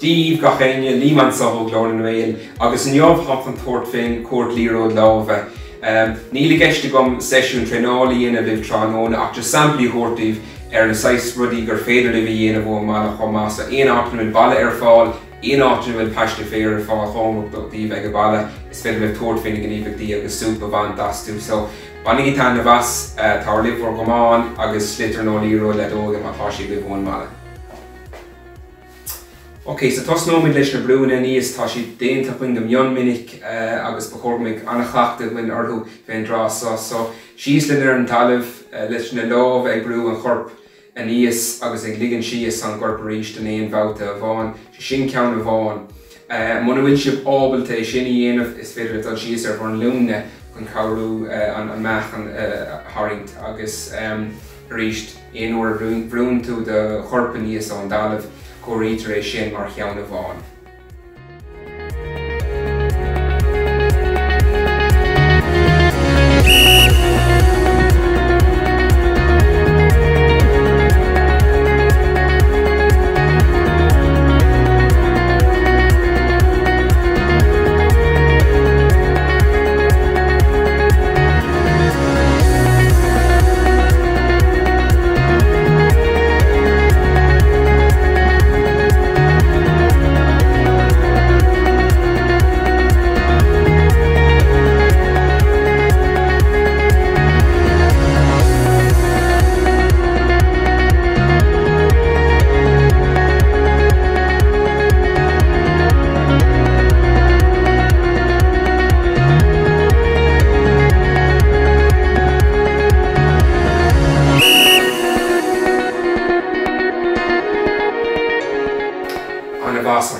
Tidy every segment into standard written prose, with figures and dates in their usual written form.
Díomh gachéine líman soho glóin bhéil, agus níomh hafan tuairt féin cuairt líród lábha. Níl geiste gom sesiún trénálaí dhéanamh libh tránóna ach just samplaí thuirtaíh na 6 rudí gur féidir libh dhéanamh ó mála chomasa. Aon átain bhfuil baile ar fáil, aon átain bhfuil peiste féir ar fáil chomhachttíh ag baile, is féidir libh tuairt féin gníomhachtaí agus súpa bhain dasú. So banig í tána bhas tá libh for gomáin agus slitar nó líród le dóga má táisí libh bhain mála. Ok, so tos nóid leis na brúna níos tá si déanta chuin go mion minic agus bachormig annachachta bhain orthú féin drásá. So síos linn ar an talamh leis na lámh ag brú an chorp a níos agus ag ligan síos an gorpa ríist an éon bhauta a bháin, sin ceann a bháin. Muna bhfuil sib ábalta sin dhéanamh is féidir atá síos ar bhain lúna chun cabhrú an meach an tharraingt agus ríist éon uair brún tú de chorpa níos an talamh Corrítar é sin mar cheann a bháin.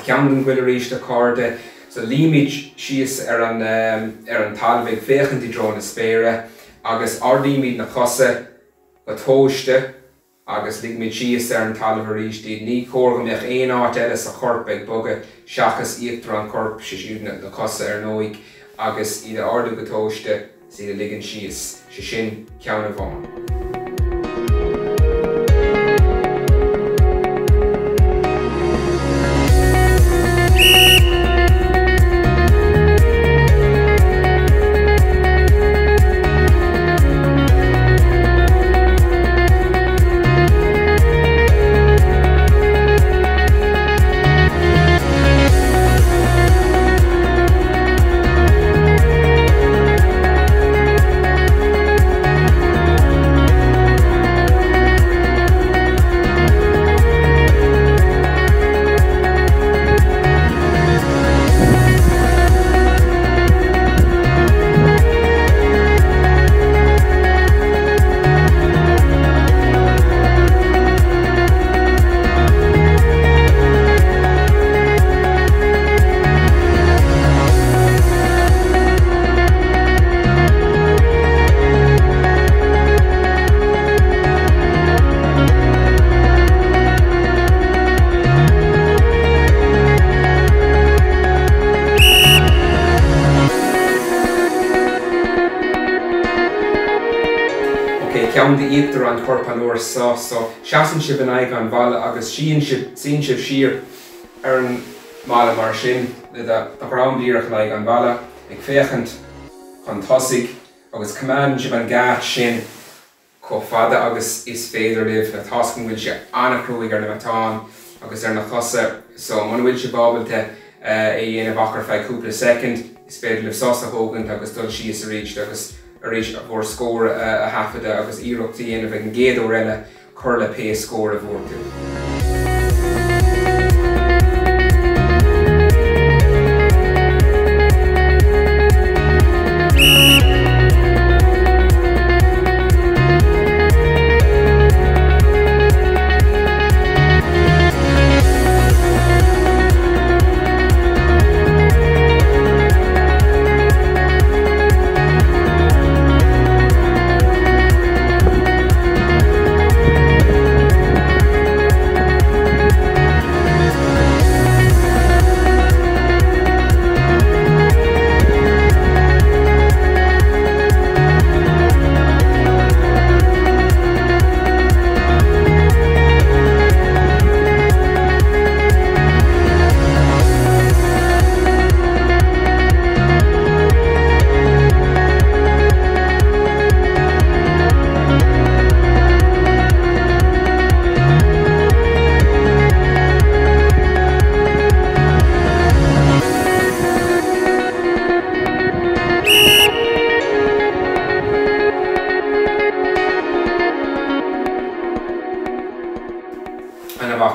Ceann bhfuil ríist a cárda, so líimiid síos ar an talamh ag féchantí dro na spéire, agus ardíimiid na cosa go tóiste, agus líimiid síos ar an talamh ríist ní cóirgamach aon áit eile sa chorp ag bogad seachas íoctar an corp siúd na cosa ar nóig, agus iad ardú go tóiste siad ligan síos sin ceann a bháin. Ceann de íoctar an corp an uair sa, so seasan sib an aig an bhaile agus sín sib siar ar an mála mar sin le a braimdíoch le an bhaile ag féchant chun tosaigh agus cumán sib an gát sin có fada agus is féidir libh le tascan bhfuil se annachrúigh ar na matán agus ar na chosa, so muna bhfuil se bábalta dhéanamh achar feadh cúpla second is féidir libh sása thógant agus dul síos a ríist agus a ríist bhór scór a hafada agus íreachtaí dhéanamh ag an géad ó eile chur le pé scór a bhór tú.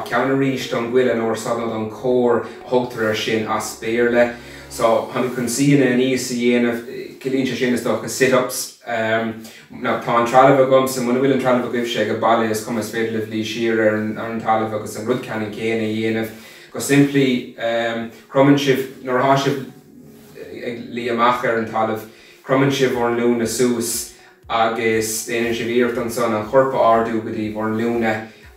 ceann a rís don ghuiile nóair sanna don cór thugtar sin as béarla. So han chun sína níos a dhéanamh cilínte sin is dócha sit-ups. Ná tá an trealamh agam sa muna bhfuil an trealamh agam sé go bailí is cum is féidir le bhlí siar ar an talamh agus an rudceann céine a dhéanamh. Go simplí crumann sibh nóair há sibh lí amach ar an talamh, crumann sibh bhór an lúna suas agus déanann sibh íocht an son an chorpa ardú go dtí bhór an lúna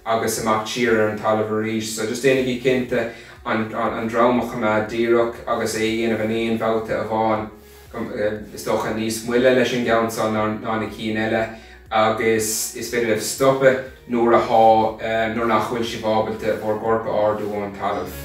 agus amach tír ar an talamh a rís. So just déanana í cinnte an drámach am díreach agus é dhéanamh an éon bhabhta a bháin. Is dócha níos muile leis an gceann son ná na cín eile agus is féidir le stoppe nóair a há nóair nach chuil sibh ábailte bhór gorpa ardú an talamh.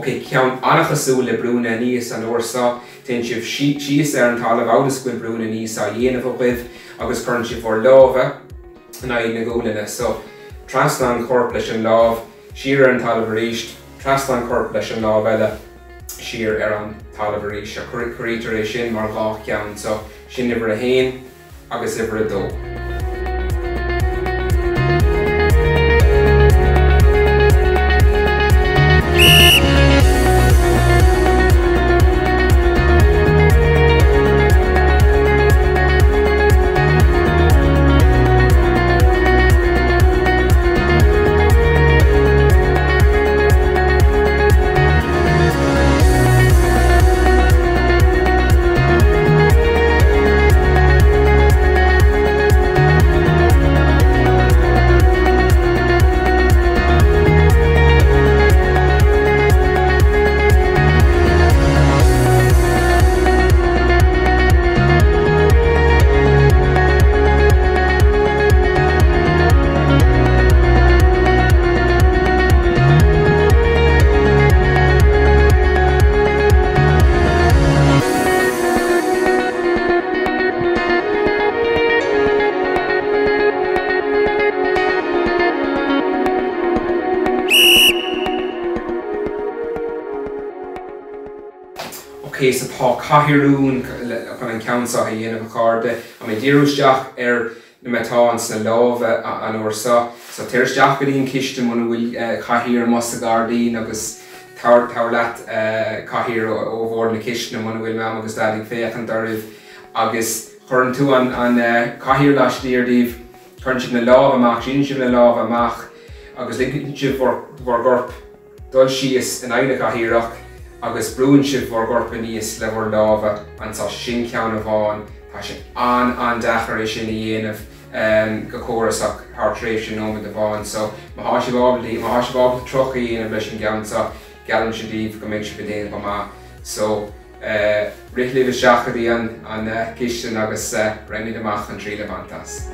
Okay, ceann annachasú le brúna níos an uairsa, téann sibh síos ar an talamh álascuil brúna níos a dhéanamh ó chuibh agus chuann sibh bhór lábha in aghaidh na gúlainne. So trasna an corp leis an lábh, siar ar an talamh a ríist, trasna an corp leis an lábh eile, siar ar an talamh a ríist. A chuirtear é sin mar gach ceann, so sin uimhir a haon agus uimhir a dó. Okay, so tá caithirún chun an ceansa a dhéanamh cháirde, a mé díreúisteach ar na metá an sna lábha an uairsa. So tíirteach go dtíon ciste muna bhfuil caithír mas a gardaín agus táir leat caithír ó bhór na ciste muna bhfuil meam agus daigh féchan darbh agus churann tú an caithír leis dírdíobh churann sibh na lábha amach, sin sibh na lábha amach agus lincoln sibh bhór gorp dul síos in aghaidh caithíreach agus brúin sibh bhór gorpa níos le bhór lábha an tá sin ceann a bháin, tá sin an dechar é sin a dhéanamh go córasach thart sin nómad a bháin. So má há sibh ábal trocha dhéanamh leis an gceansa, gealann si díobh go mbeidh sibh déanamh amach. So rithlimh isteachchaí an ciste agus brenn amach an tríle bantas.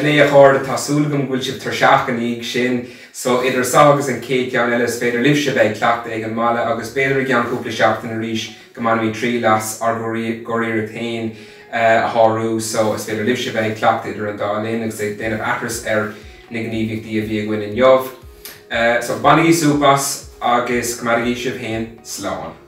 é a chóir tásúlagam bhfuil sibh tar seach an íg sin, so idir ságus an céad ceann eile is féidir libh sibh ag cleachta ag an mala agus beidir ag an cúpla seachtain a rís go mbeadh trí las ar goiríre tain a thárú, so is féidir libh sibh ag cleachta idir an dálinn agus ag déanamh atras ar na gníomhaíochtaí a bhí a gcuin in jobh. So bannaí súpas agus go mbeadh sibh hain sláán.